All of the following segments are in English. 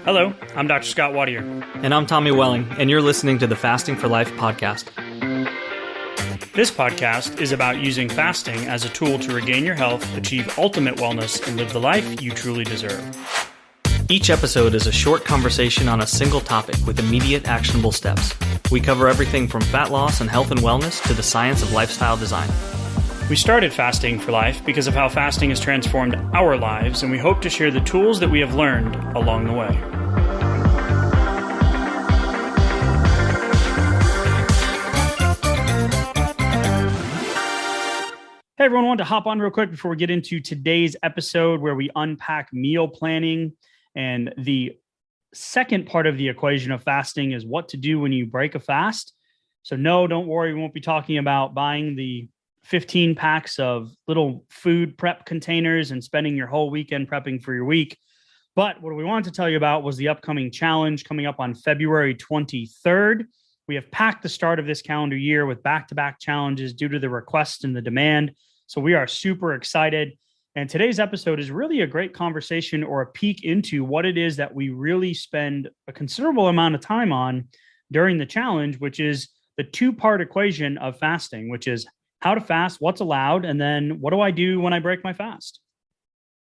Hello, I'm Dr. Scott Wadier. And I'm Tommy Welling, and you're listening to the Fasting for Life podcast. This podcast is about using fasting as a tool to regain your health, achieve ultimate wellness, and live the life you truly deserve. Each episode is a short conversation on a single topic with immediate actionable steps. We cover everything from fat loss and health and wellness to the science of lifestyle design. We started Fasting for Life because of how fasting has transformed our lives, and we hope to share the tools that we have learned along the way. Hey everyone, I wanted to hop on real quick before we get into today's episode where we unpack meal planning. And the second part of the equation of fasting is what to do when you break a fast. So no, don't worry, we won't be talking about buying the 15 packs of little food prep containers and spending your whole weekend prepping for your week. But what we wanted to tell you about was the upcoming challenge coming up on February 23rd. We have packed the start of this calendar year with back-to-back challenges due to the request and the demand. So we are super excited. And today's episode is really a great conversation or a peek into what it is that we really spend a considerable amount of time on during the challenge, which is the two-part equation of fasting, which is how to fast, what's allowed, and then what do I do when I break my fast?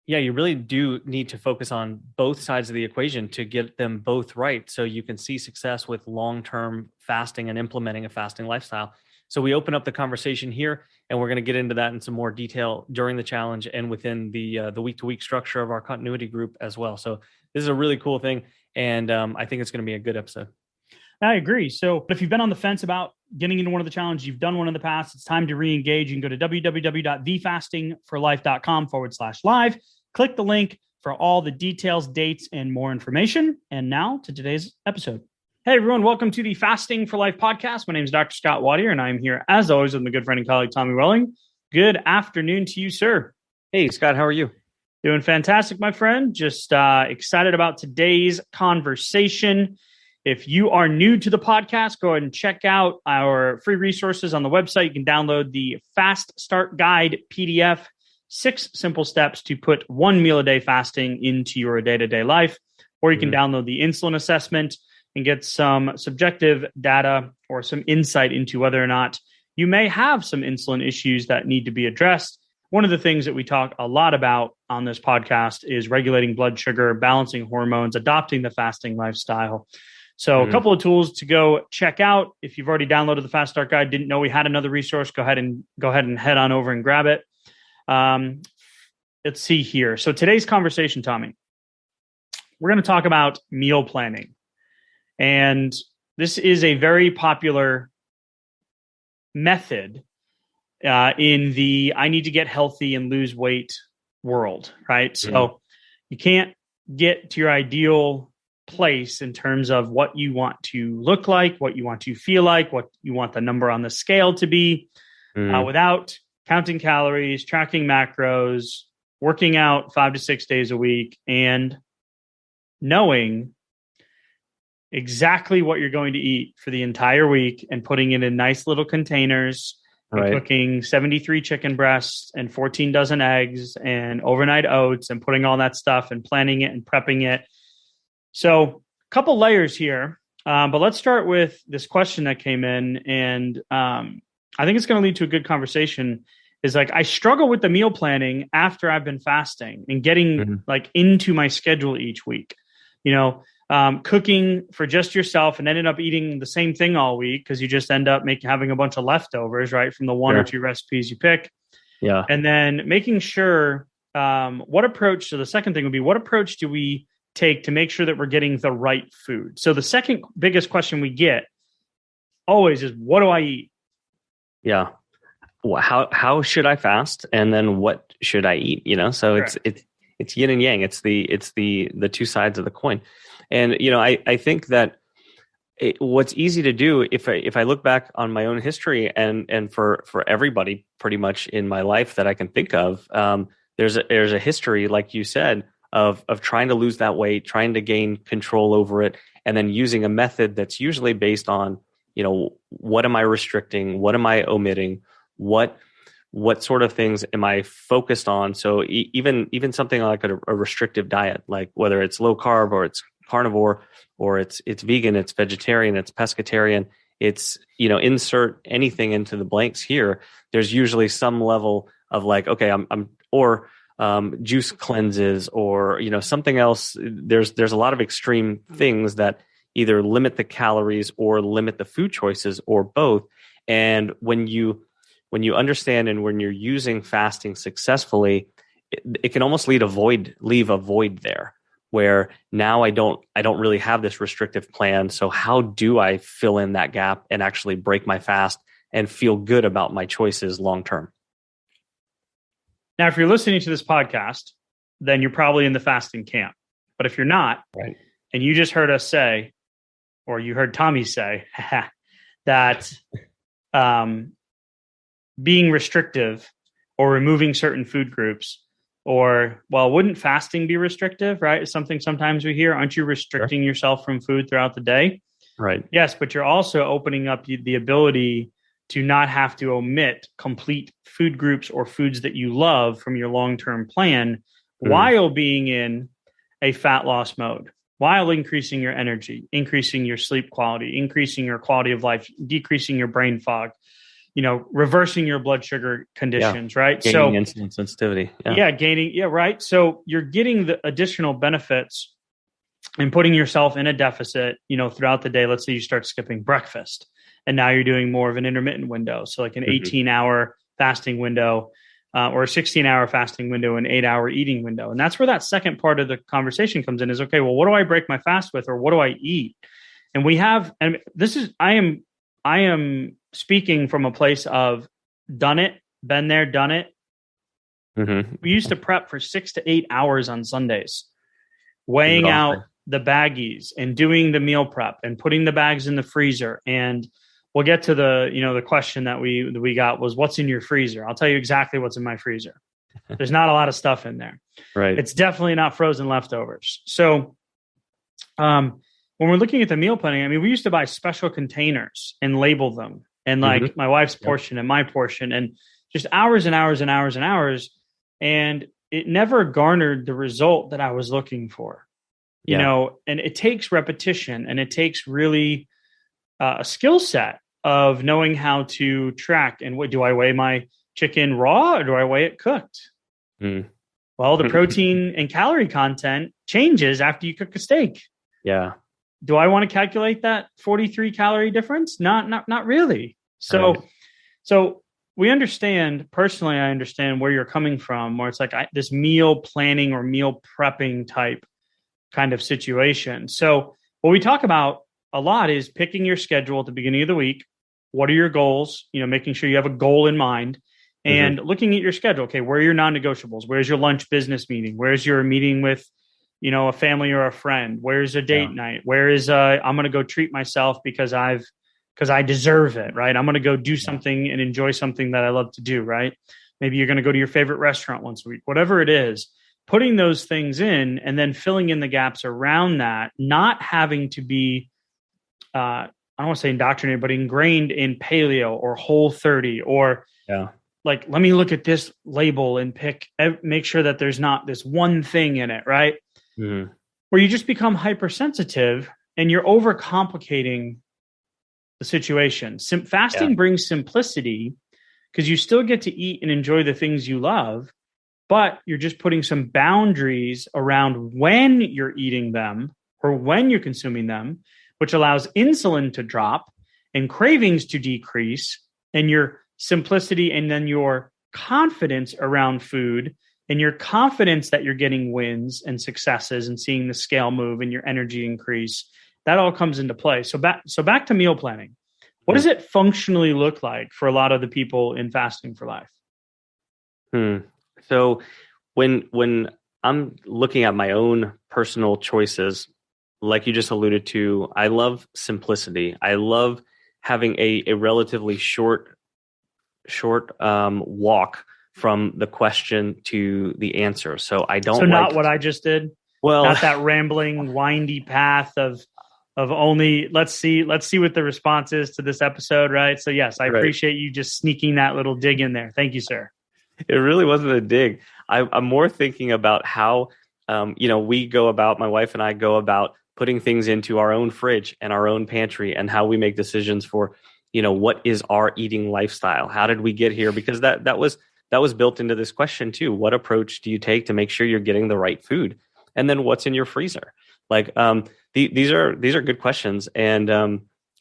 Yeah, you really do need to focus on both sides of the equation to get them both right so you can see success with long-term fasting and implementing a fasting lifestyle. So we open up the conversation here, and we're going to get into that in some more detail during the challenge and within the week-to-week structure of our continuity group as well. So this is a really cool thing, and I think it's going to be a good episode. I agree. So if you've been on the fence about getting into one of the challenges, you've done one in the past, it's time to re-engage. You can go to www.thefastingforlife.com/live. Click the link for all the details, dates, and more information. And now to today's episode. Hey, everyone. Welcome to the Fasting for Life podcast. My name is Dr. Scott Wadier, and I'm here, as always, with my good friend and colleague, Tommy Welling. Good afternoon to you, sir. Hey, Scott. How are you? Doing fantastic, my friend. Just excited about today's conversation. If you are new to the podcast, go ahead and check out our free resources on the website. You can download the Fast Start Guide PDF, 6 simple steps to put 1 meal a day fasting into your day-to-day life. Or you can download the insulin assessment and get some subjective data or some insight into whether or not you may have some insulin issues that need to be addressed. One of the things that we talk a lot about on this podcast is regulating blood sugar, balancing hormones, adopting the fasting lifestyle. So a couple of tools to go check out. If you've already downloaded the Fast Start Guide, didn't know we had another resource, go ahead and head on over and grab it. Let's see here. So today's conversation, Tommy, we're going to talk about meal planning. And this is a very popular method in the I need to get healthy and lose weight world, right? So you can't get to your ideal place in terms of what you want to look like, what you want to feel like, what you want the number on the scale to be without counting calories, tracking macros, working out 5 to 6 days a week, and knowing exactly what you're going to eat for the entire week and putting it in nice little containers, and cooking 73 chicken breasts and 14 dozen eggs and overnight oats and putting all that stuff and planning it and prepping it. So a couple layers here, but let's start with this question that came in. And I think it's going to lead to a good conversation. Is like, I struggle with the meal planning after I've been fasting and getting like into my schedule each week, cooking for just yourself and ended up eating the same thing all week because you just end up having a bunch of leftovers, right, from the one or two recipes you pick. Yeah. And then making sure so the second thing would be, what approach do we take to make sure that we're getting the right food? So the second biggest question we get always is, what do I eat? Yeah. How should I fast? And then what should I eat? So it's yin and yang. It's the two sides of the coin. And, I think that what's easy to do if I look back on my own history and for everybody pretty much in my life that I can think of, there's a history, like you said, of trying to lose that weight, trying to gain control over it, and then using a method that's usually based on, what am I restricting? What am I omitting? What what sort of things am I focused on? So even something like a restrictive diet, like whether it's low carb or it's carnivore or it's vegan, it's vegetarian, it's pescatarian, it's, insert anything into the blanks here. There's usually some level of like, okay, juice cleanses or, something else. There's a lot of extreme things that either limit the calories or limit the food choices or both. And when you understand and when you're using fasting successfully, it can almost leave a void there where now I don't really have this restrictive plan. So how do I fill in that gap and actually break my fast and feel good about my choices long term? Now, if you're listening to this podcast, then you're probably in the fasting camp. But if you're not, right, and you just heard us say, or you heard Tommy say that being restrictive or removing certain food groups, or, well, wouldn't fasting be restrictive, right? It's something sometimes we hear. Aren't you restricting yourself from food throughout the day? Right. Yes, but you're also opening up the ability to not have to omit complete food groups or foods that you love from your long-term plan while being in a fat loss mode, while increasing your energy, increasing your sleep quality, increasing your quality of life, decreasing your brain fog, reversing your blood sugar conditions, right? Gaining insulin sensitivity. Right. So you're getting the additional benefits and putting yourself in a deficit, throughout the day. Let's say you start skipping breakfast and now you're doing more of an intermittent window. So like an 18-hour fasting window or a 16-hour fasting window, an 8-hour eating window. And that's where that second part of the conversation comes in is, okay, well, what do I break my fast with, or what do I eat? And I am speaking from a place of done it, been there, done it. We used to prep for 6 to 8 hours on Sundays, weighing out the baggies and doing the meal prep and putting the bags in the freezer. And we'll get to the question that we got was, what's in your freezer? I'll tell you exactly what's in my freezer. There's not a lot of stuff in there. Right. It's definitely not frozen leftovers. So, when we're looking at the meal planning, we used to buy special containers and label them, and like my wife's portion and my portion, and just hours and hours and hours and hours. And it never garnered the result that I was looking for, and it takes repetition, and it takes really a skill set of knowing how to track. And what do I weigh my chicken raw, or do I weigh it cooked? Well, the protein and calorie content changes after you cook a steak. Yeah. Do I want to calculate that 43 calorie difference? Not really. So we understand, personally, I understand where you're coming from, where it's like this meal planning or meal prepping type kind of situation. So what we talk about a lot is picking your schedule at the beginning of the week. What are your goals? Making sure you have a goal in mind and looking at your schedule. Okay, where are your non-negotiables? Where's your lunch business meeting? Where's your meeting with a family or a friend? Where's a date night? Where is I'm going to go treat myself because I deserve it, right? I'm going to go do something and enjoy something that I love to do, right? Maybe you're going to go to your favorite restaurant once a week, whatever it is, putting those things in and then filling in the gaps around that, not having to be, I don't want to say indoctrinated, but ingrained in paleo or Whole30 or like, let me look at this label and make sure that there's not this one thing in it, right? Where you just become hypersensitive and you're overcomplicating the situation. Fasting brings simplicity because you still get to eat and enjoy the things you love, but you're just putting some boundaries around when you're eating them or when you're consuming them, which allows insulin to drop and cravings to decrease, and your simplicity and then your confidence around food and your confidence that you're getting wins and successes and seeing the scale move and your energy increase, that all comes into play. So back to meal planning. What does it functionally look like for a lot of the people in Fasting for Life? So when I'm looking at my own personal choices, like you just alluded to, I love simplicity. I love having a relatively short walk from the question to the answer. So I don't. So not what I just did. Well, not that rambling, windy path of of only let's see what the response is to this episode, right? So yes, I appreciate you just sneaking that little dig in there. Thank you, sir. It really wasn't a dig. I'm more thinking about how we go about, my wife and I go about putting things into our own fridge and our own pantry, and how we make decisions for, what is our eating lifestyle? How did we get here? Because that was built into this question too. What approach do you take to make sure you're getting the right food? And then what's in your freezer? Like, these are good questions. And,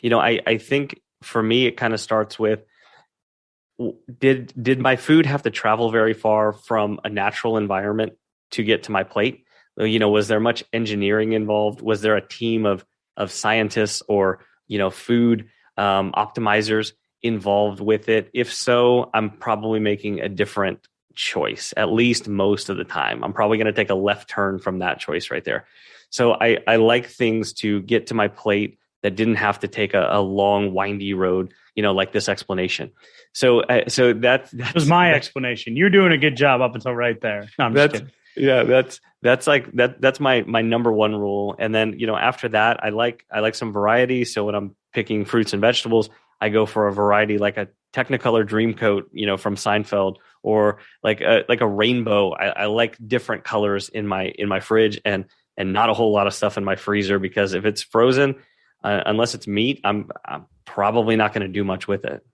I think for me, it kind of starts with, did my food have to travel very far from a natural environment to get to my plate? Was there much engineering involved? Was there a team of scientists or, food optimizers involved with it? If so, I'm probably making a different choice, at least most of the time. I'm probably going to take a left turn from that choice right there. So I like things to get to my plate that didn't have to take a long, windy road, like this explanation. So that was my explanation. You're doing a good job up until right there. No, I'm just kidding. Yeah, that's my number one rule. And then, after that, I like some variety. So when I'm picking fruits and vegetables, I go for a variety like a Technicolor Dreamcoat, from Seinfeld, or like a rainbow. I like different colors in my fridge, and not a whole lot of stuff in my freezer, because if it's frozen, unless it's meat, I'm probably not going to do much with it.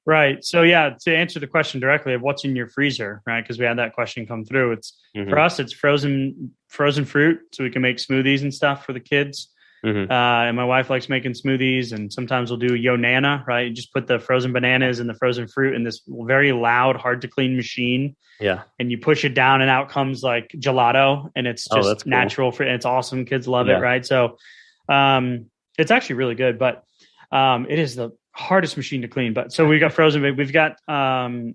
Right. So yeah, to answer the question directly of what's in your freezer, right? Because we had that question come through. It's for us, it's frozen fruit, so we can make smoothies and stuff for the kids. And my wife likes making smoothies, and sometimes we'll do Yo-Nana, right? You just put the frozen bananas and the frozen fruit in this very loud, hard to clean machine. Yeah. And you push it down and out comes like gelato, and it's just natural and it's awesome. Kids love it. Right. So, it's actually really good, but, it is the hardest machine to clean. But so we got frozen. We've got, some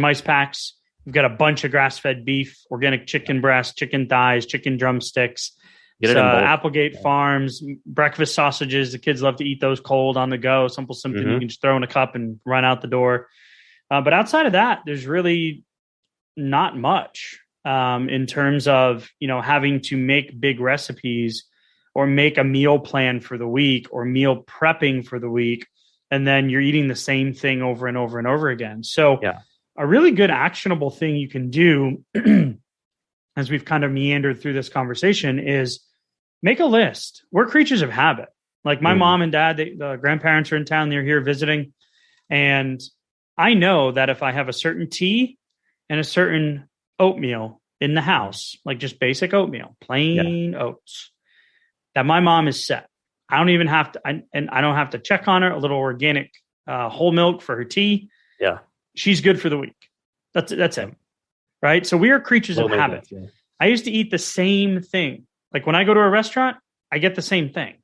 ice packs. We've got a bunch of grass-fed beef, organic chicken breast, chicken thighs, chicken drumsticks. Applegate Farms, breakfast sausages. The kids love to eat those cold on the go. Something you can just throw in a cup and run out the door. But outside of that, there's really not much in terms of, having to make big recipes or make a meal plan for the week or meal prepping for the week. And then you're eating the same thing over and over and over again. So a really good actionable thing you can do as we've kind of meandered through this conversation is make a list. We're creatures of habit. Like my mom and dad, the grandparents are in town. They're here visiting. And I know that if I have a certain tea and a certain oatmeal in the house, like just basic oatmeal, plain oats, that my mom is set. I don't even have to, I don't have to check on her. A little organic whole milk for her tea. Yeah. She's good for the week. That's it. Right. So we are creatures of habit. I used to eat the same thing. Like when I go to a restaurant, I get the same thing.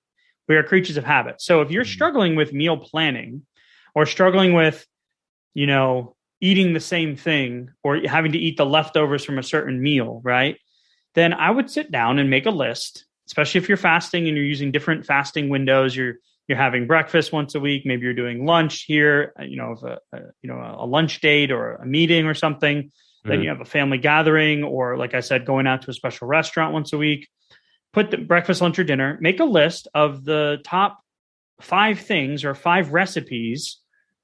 We are creatures of habit. So if you're struggling with meal planning or struggling with, eating the same thing or having to eat the leftovers from a certain meal, right? Then I would sit down and make a list, especially if you're fasting and you're using different fasting windows. You're having breakfast once a week. Maybe you're doing lunch here, a lunch date or a meeting or something. Then you have a family gathering, or like I said, going out to a special restaurant once a week. Put the breakfast, lunch, or dinner. Make a list of the top 5 things or 5 recipes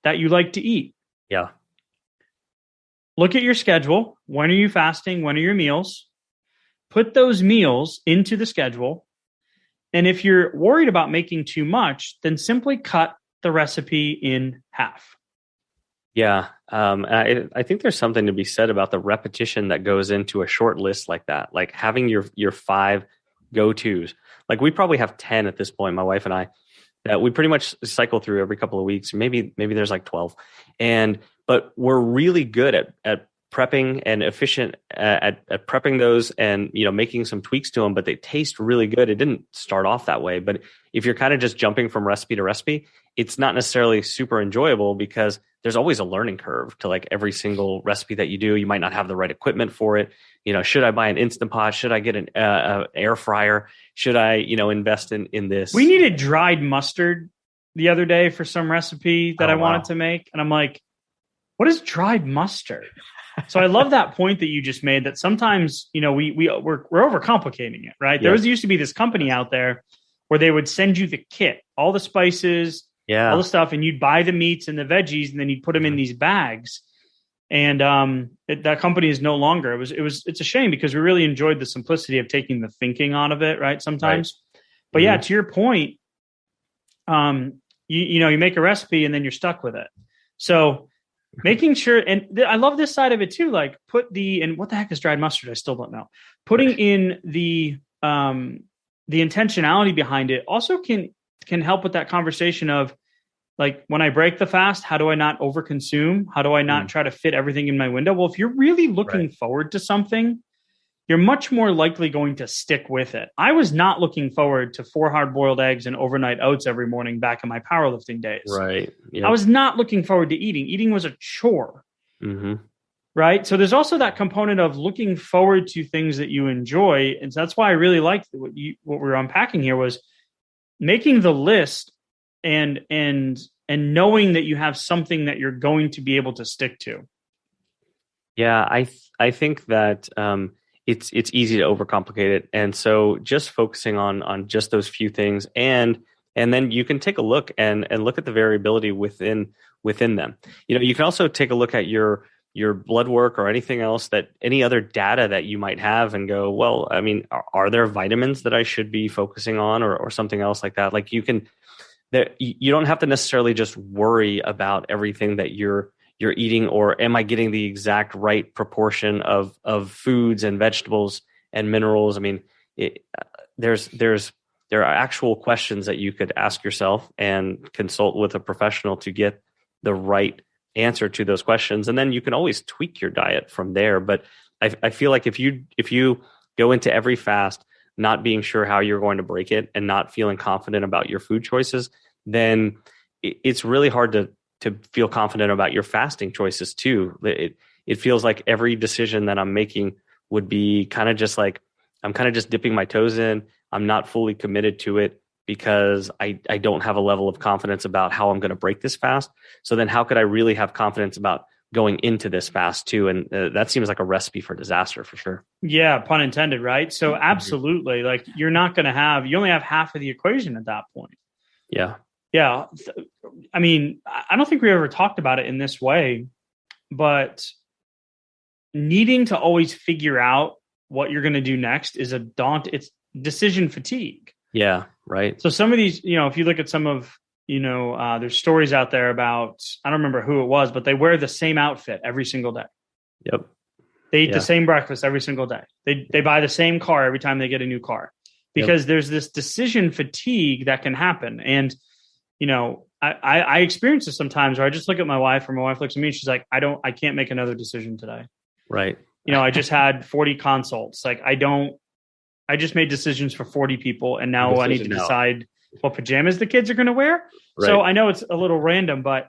that you like to eat. Yeah. Look at your schedule. When are you fasting? When are your meals? Put those meals into the schedule. And if you're worried about making too much, then simply cut the recipe in half. Yeah. I think there's something to be said about the repetition that goes into a short list like that, like having your 5 go-tos. Like we probably have 10 at this point, my wife and I, that we pretty much cycle through every couple of weeks. Maybe there's like 12. But we're really good at prepping and efficient at prepping those and, making some tweaks to them, but they taste really good. It didn't start off that way, but if you're kind of just jumping from recipe to recipe, it's not necessarily super enjoyable because there's always a learning curve to like every single recipe that you do. You might not have the right equipment for it. Should I buy an Instant Pot? Should I get an air fryer? Should I, invest in this? We needed dried mustard the other day for some recipe that I wanted to make. And I'm like, what is dried mustard? So I love that point that you just made, that sometimes, we're overcomplicating it, right? There used to be this company out there where they would send you the kit, all the spices, all the stuff, and you'd buy the meats and the veggies, and then you'd put them in these bags. And that company is no longer. It's a shame, because we really enjoyed the simplicity of taking the thinking out of it, right? Sometimes. But yeah, to your point, you make a recipe and then you're stuck with it. So making sure, and I love this side of it too, like and what the heck is dried mustard? I still don't know. Putting in the intentionality behind it also can help with that conversation of, like, when I break the fast, how do I not overconsume? How do I not try to fit everything in my window? Well, if you're really looking forward to something, you're much more likely going to stick with it. I was not looking forward to 4 hard-boiled eggs and overnight oats every morning back in my powerlifting days. Right. Yep. I was not looking forward to eating. Eating was a chore. Right. So there's also that component of looking forward to things that you enjoy. And so that's why I really liked what we were unpacking here, was making the list and knowing that you have something that you're going to be able to stick to. Yeah, I think that it's easy to overcomplicate it, and so just focusing on just those few things, and then you can take a look and look at the variability within them. You can also take a look at your blood work or anything else, any other data that you might have, and go, well, I mean, are there vitamins that I should be focusing on, or something else like that? Like, you don't have to necessarily just worry about everything that you're eating, or am I getting the exact right proportion of foods and vegetables and minerals? I mean, there are actual questions that you could ask yourself and consult with a professional to get the right answer to those questions. And then you can always tweak your diet from there. But I feel like if you go into every fast not being sure how you're going to break it and not feeling confident about your food choices, then it's really hard to feel confident about your fasting choices too. It feels like every decision that I'm making would be kind of just like, I'm kind of just dipping my toes in. I'm not fully committed to it because I don't have a level of confidence about how I'm going to break this fast. So then how could I really have confidence about going into this fast too? And that seems like a recipe for disaster for sure. Yeah, pun intended, right? So absolutely, like, you only have half of the equation at that point. Yeah. Yeah. I mean, I don't think we ever talked about it in this way, but needing to always figure out what you're going to do next is it's decision fatigue. Yeah. Right. So some of these, if you look at some of, there's stories out there about, I don't remember who it was, but they wear the same outfit every single day. Yep. They eat the same breakfast every single day. They buy the same car every time they get a new car, because there's this decision fatigue that can happen. And, I experience this sometimes where I just look at my wife, or my wife looks at me and she's like, I can't make another decision today. Right. I just had 40 consults. Like, I just made decisions for 40 people, and now I need to decide what pajamas the kids are going to wear. Right. So I know it's a little random, but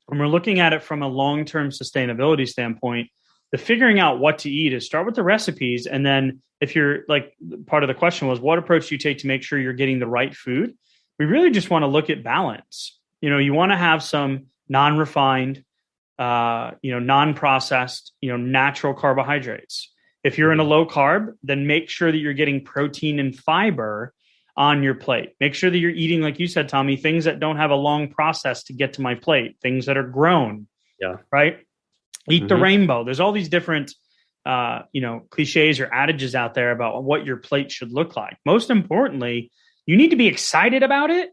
when we're looking at it from a long-term sustainability standpoint, the figuring out what to eat is start with the recipes. And then if you're like, part of the question was, what approach do you take to make sure you're getting the right food? We really just want to look at balance. You want to have some non-refined, non-processed, natural carbohydrates. If you're in a low carb, then make sure that you're getting protein and fiber on your plate. Make sure that you're eating, like you said, Tommy, things that don't have a long process to get to my plate, things that are grown. Yeah. Right. Eat the rainbow. There's all these different, cliches or adages out there about what your plate should look like. Most importantly, you need to be excited about it.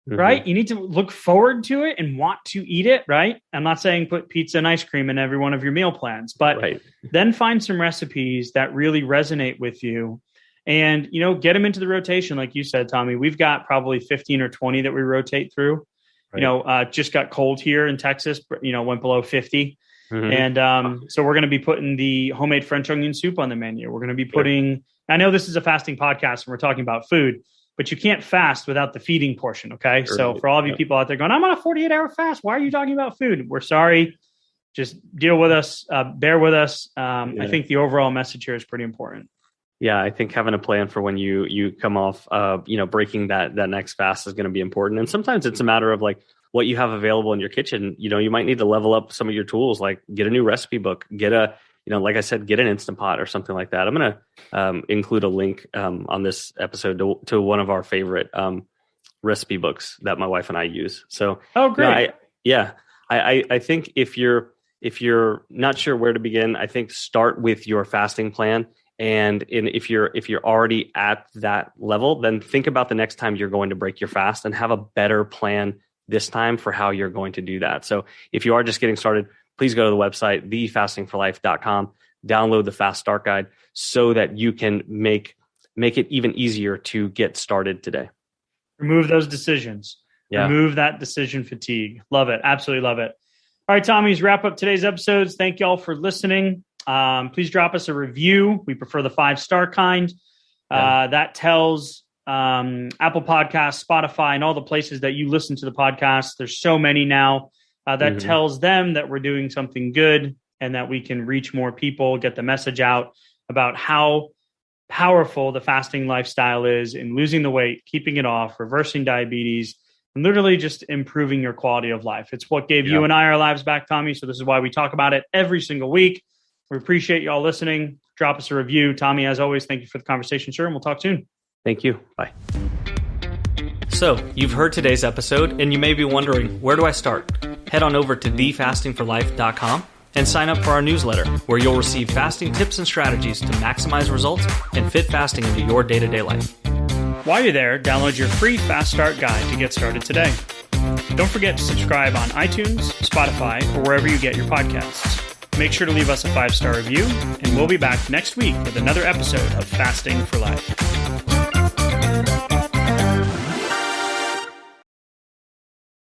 Right. You need to look forward to it and want to eat it. Right. I'm not saying put pizza and ice cream in every one of your meal plans, but then find some recipes that really resonate with you and, get them into the rotation. Like you said, Tommy, we've got probably 15 or 20 that we rotate through. Right. Just got cold here in Texas, went below 50. And so we're going to be putting the homemade French onion soup on the menu. We're going to be putting, I know this is a fasting podcast and we're talking about food, but you can't fast without the feeding portion. Okay. So for all of you people out there going, I'm on a 48-hour fast, why are you talking about food? We're sorry. Just deal with us. Bear with us. I think the overall message here is pretty important. Yeah. I think having a plan for when you come off, breaking that next fast is going to be important. And sometimes it's a matter of like, what you have available in your kitchen. You might need to level up some of your tools, like get a new recipe book, get like I said, get an Instant Pot or something like that. I'm going to include a link on this episode to one of our favorite recipe books that my wife and I use. So, oh, great. I think if you're not sure where to begin, I think start with your fasting plan. And if you're already at that level, then think about the next time you're going to break your fast and have a better plan this time for how you're going to do that. So if you are just getting started, please go to the website, thefastingforlife.com, download the Fast Start Guide so that you can make it even easier to get started today. Remove those decisions. Yeah. Remove that decision fatigue. Love it. Absolutely love it. All right, Tommy's wrap up today's episodes. Thank you all for listening. Please drop us a review. We prefer the 5-star kind. That tells Apple Podcasts, Spotify, and all the places that you listen to the podcast. There's so many now. That tells them that we're doing something good and that we can reach more people, get the message out about how powerful the fasting lifestyle is in losing the weight, keeping it off, reversing diabetes, and literally just improving your quality of life. It's what gave you and I our lives back, Tommy. So this is why we talk about it every single week. We appreciate you all listening. Drop us a review. Tommy, as always, thank you for the conversation, sir, and we'll talk soon. Thank you. Bye. So, you've heard today's episode, and you may be wondering, where do I start? Head on over to thefastingforlife.com and sign up for our newsletter, where you'll receive fasting tips and strategies to maximize results and fit fasting into your day-to-day life. While you're there, download your free Fast Start Guide to get started today. Don't forget to subscribe on iTunes, Spotify, or wherever you get your podcasts. Make sure to leave us a 5-star review, and we'll be back next week with another episode of Fasting for Life.